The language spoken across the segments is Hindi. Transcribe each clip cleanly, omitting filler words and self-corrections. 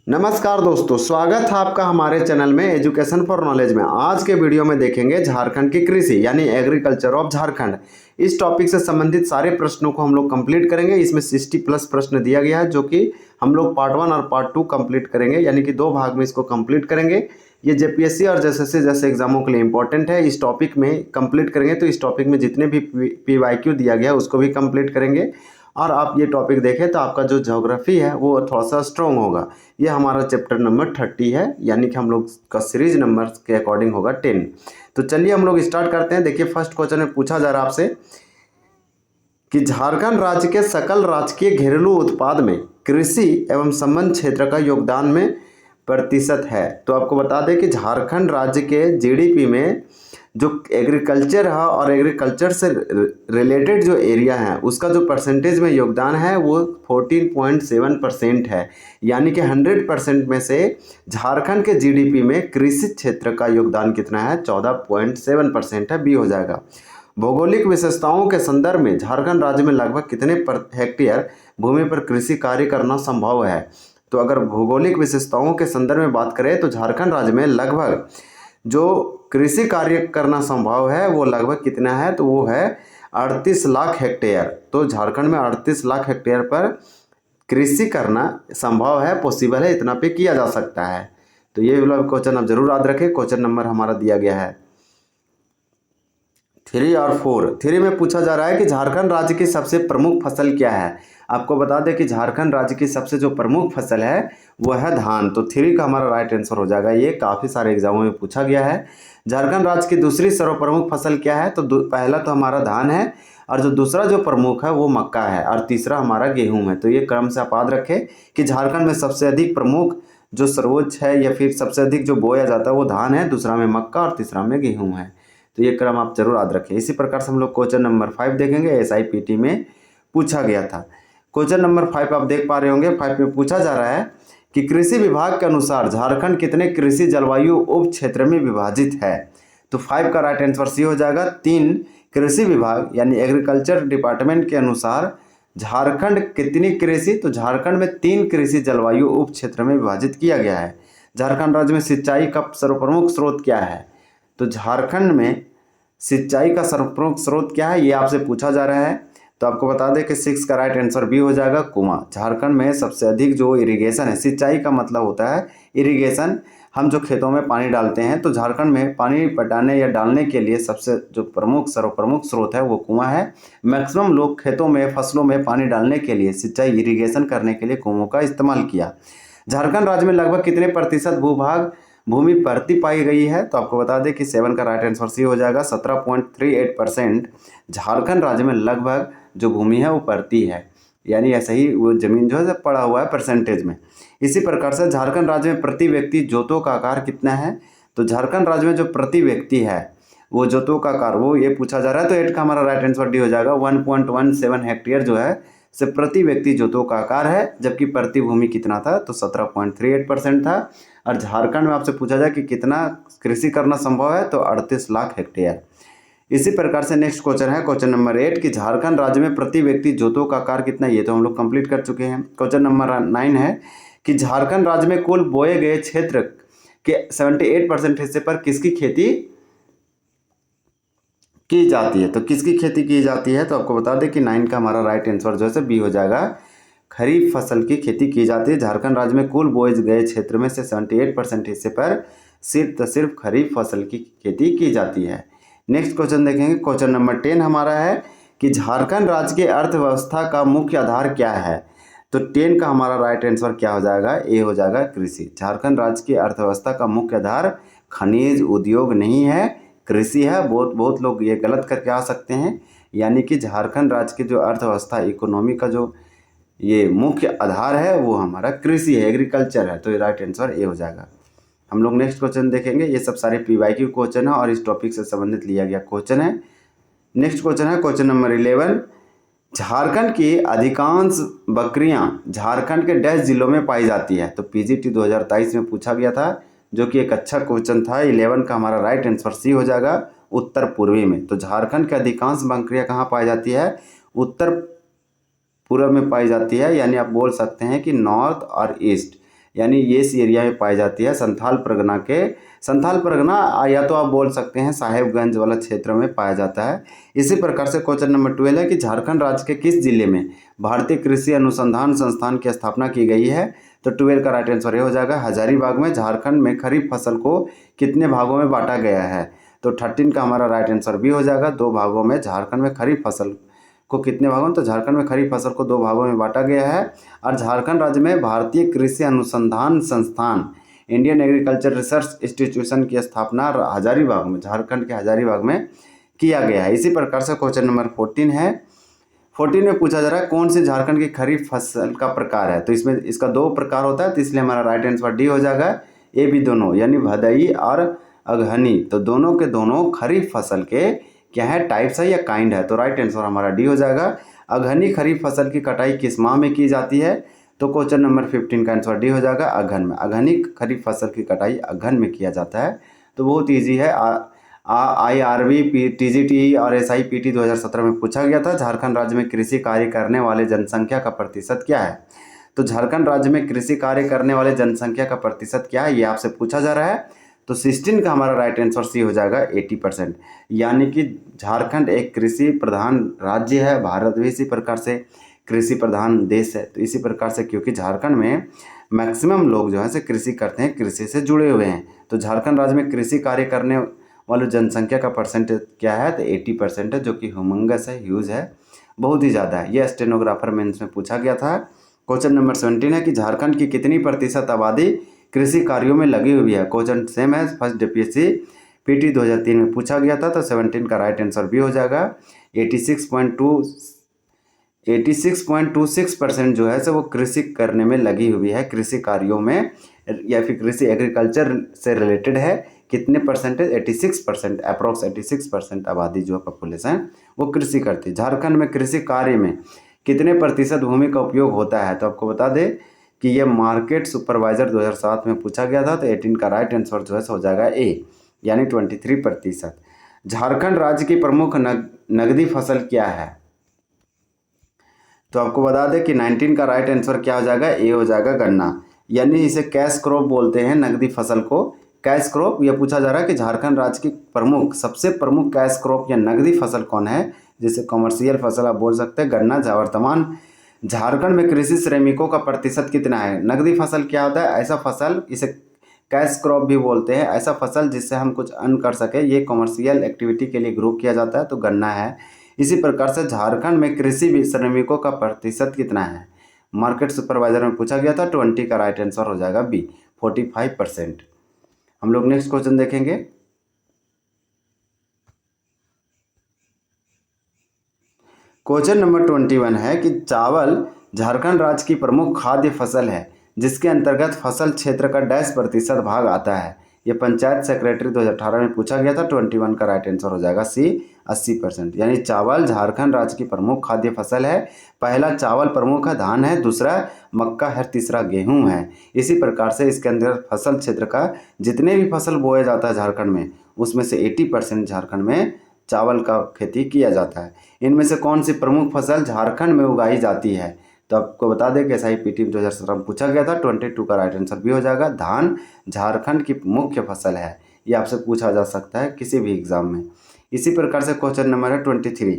नमस्कार दोस्तों, स्वागत है आपका हमारे चैनल में एजुकेशन फॉर नॉलेज में। आज के वीडियो में देखेंगे झारखंड की कृषि यानी एग्रीकल्चर ऑफ झारखंड। इस टॉपिक से संबंधित सारे प्रश्नों को हम लोग कंप्लीट करेंगे। इसमें 60+ प्रश्न दिया गया है जो कि हम लोग पार्ट 1 और पार्ट 2 कंप्लीट करेंगे, यानी कि 2 भाग में इसको कंप्लीट करेंगे। ये जेपीएससी और जेएसएससी जैसे एग्जामों के लिए इंपॉर्टेंट है। इस टॉपिक में कंप्लीट करेंगे तो इस टॉपिक में जितने भी पीवाईक्यू दिया गया है उसको भी कंप्लीट करेंगे। और आप ये टॉपिक देखें तो आपका जो ज्योग्राफी है वो थोड़ा सा स्ट्रॉन्ग होगा। ये हमारा चैप्टर नंबर 30 है, यानी कि हम लोग का सीरीज नंबर के अकॉर्डिंग होगा 10। तो चलिए हम लोग स्टार्ट करते हैं। देखिए, फर्स्ट क्वेश्चन में पूछा जा रहा है आपसे कि झारखंड राज्य के सकल राजकीय घरेलू उत्पाद में कृषि एवं संबंध क्षेत्र का योगदान में प्रतिशत है। तो आपको बता दें कि झारखंड राज्य के जीडीपी में जो एग्रीकल्चर है और एग्रीकल्चर से रिलेटेड जो एरिया है उसका जो परसेंटेज में योगदान है वो 14.7% है। यानी कि 100% में से झारखंड के जीडीपी में कृषि क्षेत्र का योगदान कितना है? 14.7% है। बी हो जाएगा। भौगोलिक विशेषताओं के संदर्भ में झारखंड राज्य में लगभग कितने हेक्टेयर भूमि पर कृषि कार्य करना संभव है? तो अगर भौगोलिक विशेषताओं के संदर्भ में बात करें तो झारखंड राज्य में लगभग जो कृषि कार्य करना संभव है वो लगभग कितना है? तो वो है 38 लाख हेक्टेयर। तो झारखंड में 38 लाख हेक्टेयर पर कृषि करना संभव है, पॉसिबल है, इतना पे किया जा सकता है। तो ये वाला क्वेश्चन आप जरूर याद रखें। क्वेश्चन नंबर हमारा दिया गया है 3 और 4। 3 में पूछा जा रहा है कि झारखंड राज्य की सबसे प्रमुख फसल क्या है। आपको बता दें कि झारखंड राज्य की सबसे जो प्रमुख फसल है वो है धान। तो 3 का हमारा राइट आंसर हो जाएगा। ये काफ़ी सारे एग्जामों में पूछा गया है। झारखंड राज्य की दूसरी सर्वप्रमुख फसल क्या है? तो पहला तो हमारा धान है और जो दूसरा जो प्रमुख है वो मक्का है और तीसरा हमारा गेहूँ है। तो ये क्रम से आप याद रखें कि झारखंड में सबसे अधिक प्रमुख जो सर्वोच्च है या फिर सबसे अधिक जो बोया जाता है वो धान है, दूसरा में मक्का और तीसरा में गेहूँ है। तो ये क्रम आप जरूर याद रखें। इसी प्रकार से हम लोग क्वेश्चन नंबर 5 देखेंगे। एसआईपीटी में पूछा गया था। क्वेश्चन नंबर 5 आप देख पा रहे होंगे। 5 में पूछा जा रहा है कि कृषि विभाग के अनुसार झारखंड कितने कृषि जलवायु उप क्षेत्र में विभाजित है? तो 5 का राइट आंसर सी हो जाएगा। 3 कृषि विभाग यानी एग्रीकल्चर डिपार्टमेंट के अनुसार झारखंड कितनी कृषि? तो झारखंड में 3 कृषि जलवायु उप क्षेत्र में विभाजित किया गया है। झारखंड राज्य में सिंचाई का सर्वप्रमुख स्रोत क्या है? तो झारखंड में सिंचाई का सर्वप्रमुख स्रोत क्या है ये आपसे पूछा जा रहा है। तो आपको बता दें कि 6 का राइट आंसर बी हो जाएगा, कुआं। झारखंड में सबसे अधिक जो इरिगेशन है, सिंचाई का मतलब होता है इरिगेशन, हम जो खेतों में पानी डालते हैं। तो झारखंड में पानी पटाने या डालने के लिए सबसे जो सर्वप्रमुख स्रोत है वो कुआं है। मैक्सिमम लोग खेतों में फसलों में पानी डालने के लिए, सिंचाई इरिगेशन करने के लिए कुओं का इस्तेमाल किया। झारखंड राज्य में लगभग कितने प्रतिशत भूमि परती पाई गई है? तो आपको बता दें कि 7 का राइट आंसर सी हो जाएगा। 17.38% झारखंड राज्य में लगभग जो भूमि है वो परती है, यानी ऐसा ही वो जमीन जो है पड़ा हुआ है परसेंटेज में। इसी प्रकार से झारखंड राज्य में प्रति व्यक्ति जोतों का आकार कितना है? तो झारखंड राज्य में जो प्रति व्यक्ति है वो जोतों का आकार वो ये पूछा जा रहा है। तो 8 का हमारा राइट आंसर डी हो जाएगा। 1.17 हेक्टेयर जो है से प्रति व्यक्ति जोतों का आकार है, जबकि प्रति भूमि कितना था? तो 17.38% था। और झारखंड में आपसे पूछा जाए कि कितना कृषि करना संभव है? तो 38 लाख हेक्टेयर। इसी प्रकार से नेक्स्ट क्वेश्चन है क्वेश्चन नंबर 8 कि झारखंड राज्य में प्रति व्यक्ति जोतों का आकार कितना? ये तो हम लोग कंप्लीट कर चुके हैं। क्वेश्चन नंबर 9 है कि झारखंड राज्य में कुल बोए गए क्षेत्र के 78% हिस्से पर किसकी खेती की जाती है? तो किसकी खेती की जाती है? तो आपको बता दें कि 9 का हमारा राइट आंसर जो है बी हो जाएगा। खरीफ फसल की खेती की जाती है। झारखंड राज्य में कुल बोए गए क्षेत्र में से 78% हिस्से पर सिर्फ खरीफ फसल की खेती की जाती है। नेक्स्ट क्वेश्चन देखेंगे। क्वेश्चन नंबर 10 हमारा है कि झारखंड राज्य के अर्थव्यवस्था का मुख्य आधार क्या है? तो 10 का हमारा राइट आंसर क्या हो जाएगा? ए हो जाएगा, कृषि। झारखंड राज्य की अर्थव्यवस्था का मुख्य आधार खनिज उद्योग नहीं है, कृषि है। बहुत लोग ये गलत करके आ सकते हैं, यानी कि झारखंड राज्य की जो अर्थव्यवस्था, इकोनॉमी का जो ये मुख्य आधार है वो हमारा कृषि है, एग्रीकल्चर है। तो ये राइट आंसर ए हो जाएगा। हम लोग नेक्स्ट क्वेश्चन देखेंगे। ये सब सारे पीवाईक्यू क्वेश्चन है और इस टॉपिक से संबंधित लिया गया क्वेश्चन है। नेक्स्ट क्वेश्चन है क्वेश्चन नंबर 11। झारखंड की अधिकांश बकरियां झारखंड के डैश जिलों में पाई जाती है? तो पीजीटी 2023 में पूछा गया था, जो कि एक अच्छा क्वेश्चन था। 11 का हमारा राइट आंसर सी हो जाएगा, उत्तर पूर्वी में। तो झारखंड की अधिकांश बकरियां कहाँ पाई जाती है? उत्तर पूर्व में पाई जाती है, यानी आप बोल सकते हैं कि नॉर्थ और ईस्ट। यानी ये इस एरिया में पाई जाती है। संथाल परगना या तो आप बोल सकते हैं साहेबगंज वाला क्षेत्र में पाया जाता है। इसी प्रकार से क्वेश्चन नंबर 12 है कि झारखंड राज्य के किस जिले में भारतीय कृषि अनुसंधान संस्थान की स्थापना की गई है? तो 12 का राइट आंसर ये हो जाएगा हजारीबाग में। झारखंड में खरीफ फसल को कितने भागों में बांटा गया है? तो 13 का हमारा राइट आंसर भी हो जाएगा। 2 भागों में झारखंड में खरीफ फसल को कितने भागों में? तो झारखंड में खरीफ फसल को 2 भागों में बांटा गया है। और झारखंड राज्य में भारतीय कृषि अनुसंधान संस्थान इंडियन एग्रीकल्चर रिसर्च इंस्टीट्यूशन की स्थापना हजारीबाग में, झारखंड के हजारीबाग में किया गया है। इसी प्रकार से क्वेश्चन नंबर 14 है। 14 में पूछा जा रहा है कौन से झारखंड की खरीफ फसल का प्रकार है? तो इसमें इसका 2 प्रकार होता है, तो इसलिए हमारा राइट आंसर डी हो जाएगा। ए भी दोनों, यानी भदई और अगहनी, तो दोनों के दोनों खरीफ फसल के क्या है, टाइप्स है या काइंड है। तो राइट आंसर हमारा डी हो जाएगा। अगहनी खरीफ फसल की कटाई किस माह में की जाती है? तो क्वेश्चन नंबर 15 का आंसर डी हो जाएगा अगहन में। अगहनी खरीफ फसल की कटाई अगहन में किया जाता है। तो बहुत ईजी है। IRB, TGT और SIPT 2017 में पूछा गया था झारखंड राज्य में कृषि कार्य करने वाले जनसंख्या का प्रतिशत क्या है? तो झारखंड राज्य में कृषि कार्य करने वाले जनसंख्या का प्रतिशत क्या है, ये आपसे पूछा जा रहा है। तो 16 का हमारा राइट आंसर सी हो जाएगा 80%। यानी कि झारखंड एक कृषि प्रधान राज्य है, भारत भी इसी प्रकार से कृषि प्रधान देश है। तो इसी प्रकार से क्योंकि झारखंड में मैक्सिमम लोग जो है से कृषि करते हैं, कृषि से जुड़े हुए हैं, तो झारखंड राज्य में कृषि कार्य करने वाले जनसंख्या का परसेंटेज क्या है? तो 80% है, जो कि ह्यूमंगस है, ह्यूज है, बहुत ही ज़्यादा है। यह स्टेनोग्राफर मेंस में पूछा गया था। क्वेश्चन नंबर 17 है कि झारखंड की कितनी प्रतिशत आबादी कृषि कार्यों में लगी हुई है? क्वेश्चन सेम है, फर्स्ट DPSC PT 2003 में पूछा गया था। तो 17 का राइट आंसर भी हो जाएगा। 86.26% जो है सो वो कृषि करने में लगी हुई है, कृषि कार्यों में, या फिर कृषि एग्रीकल्चर से रिलेटेड है। कितने परसेंटेज? 86%, अप्रॉक्स 86% आबादी जो है पॉपुलेशन वो कृषि करती है। झारखंड में कृषि कार्य में कितने प्रतिशत भूमि का उपयोग होता है? तो आपको बता दें कि ये मार्केट सुपरवाइजर 2007 में पूछा गया था। तो 18 का राइट आंसर जो है हो जाएगा ए, यानी 23%। झारखंड राज्य की प्रमुख नगदी फसल क्या है? तो आपको बता दें कि 19 का राइट आंसर क्या हो जाएगा? ए हो जाएगा, गन्ना। यानी इसे कैश क्रॉप बोलते हैं, नगदी फसल को कैश क्रॉप। यह पूछा जा रहा है कि झारखंड राज्य की सबसे प्रमुख कैश क्रॉप या नगदी फसल कौन है, जिसे कमर्शियल फसल आप बोल सकते हैं, गन्ना। वर्तमान झारखंड में कृषि श्रमिकों का प्रतिशत कितना है? नगदी फसल क्या होता है? ऐसा फसल, इसे कैश क्रॉप भी बोलते हैं, ऐसा फसल जिससे हम कुछ अर्न कर सके, ये कमर्शियल एक्टिविटी के लिए ग्रो किया जाता है, तो गन्ना है। इसी प्रकार से झारखंड में कृषि श्रमिकों का प्रतिशत कितना है? मार्केट सुपरवाइजर में पूछा गया था। 20 का राइट आंसर हो जाएगा बी, 45%। हम लोग नेक्स्ट क्वेश्चन देखेंगे। क्वेश्चन नंबर 21 है कि चावल झारखंड राज्य की प्रमुख खाद्य फसल है जिसके अंतर्गत फसल क्षेत्र का डैश प्रतिशत भाग आता है। ये पंचायत सेक्रेटरी 2018 में पूछा गया था। 21 का राइट आंसर हो जाएगा सी, 80%। यानी चावल झारखंड राज्य की प्रमुख खाद्य फसल है। पहला चावल प्रमुख है, धान है, दूसरा मक्का है, तीसरा गेहूं है। इसी प्रकार से इसके अंदर फसल क्षेत्र का जितने भी फसल बोया जाता है झारखंड में, उसमें से 80% झारखंड में चावल का खेती किया जाता है। इनमें से कौन सी प्रमुख फसल झारखंड में उगाई जाती है? तो आपको बता दें कि SIPT 2017 में पूछा गया था। 22 का राइट आंसर भी हो जाएगा, धान झारखंड की मुख्य फसल है। ये आपसे पूछा जा सकता है किसी भी एग्जाम में। इसी प्रकार से क्वेश्चन नंबर है 23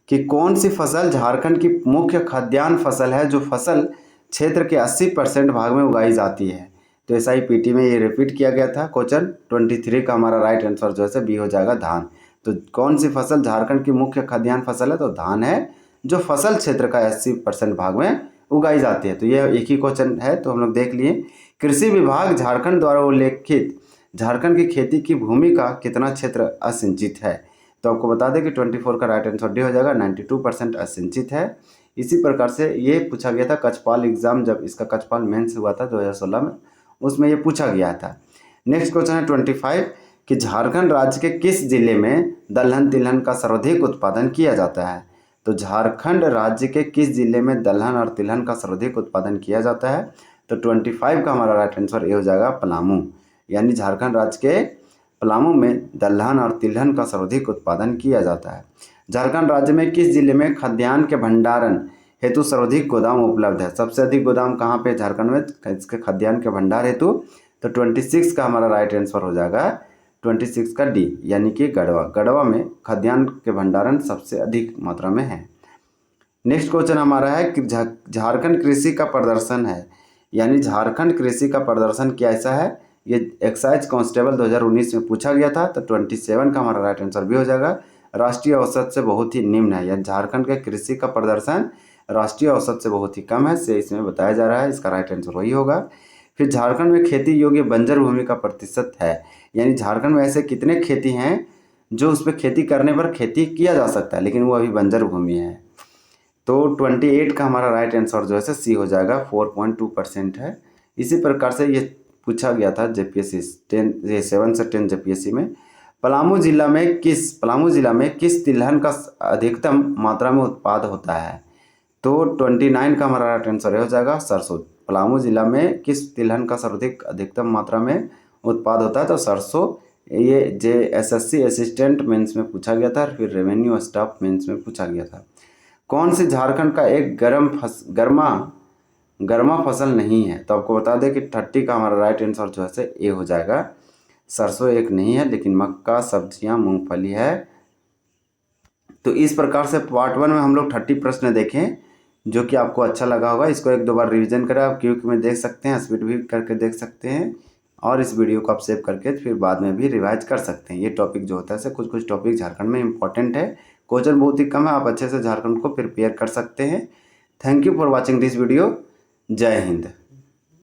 कि कौन सी फसल झारखंड की मुख्य खाद्यान्न फसल है जो फसल क्षेत्र के 80% भाग में उगाई जाती है? तो SIPT में ये रिपीट किया गया था। क्वेश्चन 23 का हमारा राइट आंसर जो है बी हो जाएगा, धान। तो कौन सी फसल झारखंड की मुख्य खाद्यान्न फसल है? तो धान है, जो फसल क्षेत्र का 80% भाग में उगाई जाती है। तो यह एक ही क्वेश्चन है, तो हम लोग देख लिए। कृषि विभाग झारखंड द्वारा उल्लेखित झारखंड की खेती की भूमि का कितना क्षेत्र असिंचित है? तो आपको बता दें कि 24 का राइट आंसर डी हो जाएगा, 92% असिंचित है। इसी प्रकार से ये पूछा गया था कचपाल एग्जाम, जब इसका कचपाल मेंस हुआ था 2016 में, उसमें ये पूछा गया था। नेक्स्ट क्वेश्चन है 25 कि झारखंड राज्य के किस जिले में दलहन तिलहन का सर्वाधिक उत्पादन किया जाता है? तो झारखंड राज्य के किस जिले में दलहन और तिलहन का सर्वाधिक उत्पादन किया जाता है? तो 25 का हमारा राइट आंसर ये हो जाएगा, पलामू। यानी झारखंड राज्य के पलामू में दलहन और तिलहन का सर्वाधिक उत्पादन किया जाता है। झारखंड राज्य में किस जिले में खाद्यान्न के भंडारण हेतु सर्वाधिक गोदाम उपलब्ध है। सबसे अधिक गोदाम कहाँ पे झारखंड में इसके खाद्यान्न के भंडार हेतु, तो 26 का हमारा राइट आंसर हो जाएगा 26 का डी, यानी कि गढ़वा। गढ़वा में खाद्यान्न के भंडारण सबसे अधिक मात्रा में है। नेक्स्ट क्वेश्चन हमारा है कि झारखंड कृषि का प्रदर्शन है, यानी झारखंड कृषि का प्रदर्शन कैसा है। ये एक्साइज कांस्टेबल 2019 में पूछा गया था, तो 27 का हमारा राइट आंसर भी हो जाएगा। राष्ट्रीय औसत से बहुत ही निम्न है, यानी झारखंड के कृषि का प्रदर्शन राष्ट्रीय औसत से बहुत ही कम है, से इसमें बताया जा रहा है। इसका राइट आंसर वही होगा। फिर झारखंड में खेती योग्य बंजर भूमि का प्रतिशत है, यानी झारखंड में ऐसे कितने खेती हैं जो उस पर खेती करने पर खेती किया जा सकता है लेकिन वो अभी बंजर भूमि है। तो 28 का हमारा राइट आंसर जो है से सी हो जाएगा, 4.2% है। इसी प्रकार से ये पूछा गया था जेपीएससी 7 से 10 जेपीएससी में। पलामू जिला में किस तिलहन का अधिकतम मात्रा में उत्पाद होता है, तो 29 का हमारा राइट आंसर हो जाएगा सरसों। पलामू जिला में किस तिलहन का सर्वाधिक अधिकतम मात्रा में उत्पाद होता है, तो सरसों। ये JSSC असिस्टेंट मेंस में पूछा गया था, फिर रेवेन्यू स्टाफ मेंस में पूछा गया था। कौन से झारखंड का एक गर्मा फसल नहीं है, तो आपको बता दें कि 30 का हमारा राइट आंसर जो है से ए हो जाएगा। सरसों एक नहीं है, लेकिन मक्का, सब्जियां, मूंगफली है। तो इस प्रकार से पार्ट 1 में हम लोग 30 प्रश्न देखें, जो कि आपको अच्छा लगा होगा। इसको एक दो बार रिवीजन करें, आप क्विक में देख सकते हैं, स्पीड भी करके देख सकते हैं, और इस वीडियो को आप सेव करके फिर बाद में भी रिवाइज कर सकते हैं। ये टॉपिक जो होता है कुछ टॉपिक झारखंड में इंपॉर्टेंट है, क्वेश्चन बहुत ही कम है, आप अच्छे से झारखंड को प्रिपेयर कर सकते हैं। Thank you for watching this video. जय हिंद।